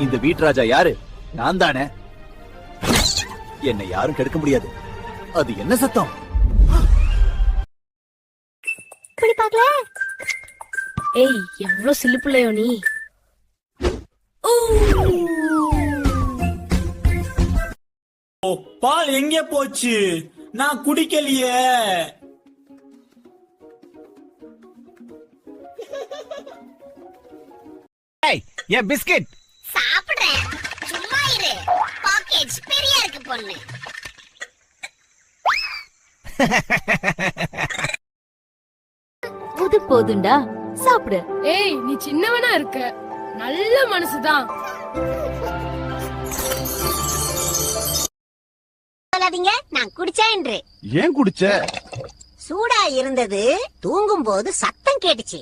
இந்த வீட்டு ராஜா யாரு? நான் தானே. என்னை யாரும் கெடுக்க முடியாது. அது என்ன சத்தம்? ஏய், எவ்வளவு சில்லு பிள்ளையோ நீ. பால் எங்க போச்சு? நான் குடிக்கலையே. என் பிஸ்கட் சாப்பிடுறேன், சும்மா இரு. பாக்கெட் பெரிய இருக்கு பொண்ணு. புது போதுண்டா, சாப்பிடு. ஏய், நீ சின்னவனா இருக்க, நல்ல மனசுதான். சொல்லாதீங்க, நான் குடிச்சேன் என்று. ஏன் குடிச்ச? சூடா இருந்தது, தூங்கும் போது சத்தம் கேட்டுச்சு.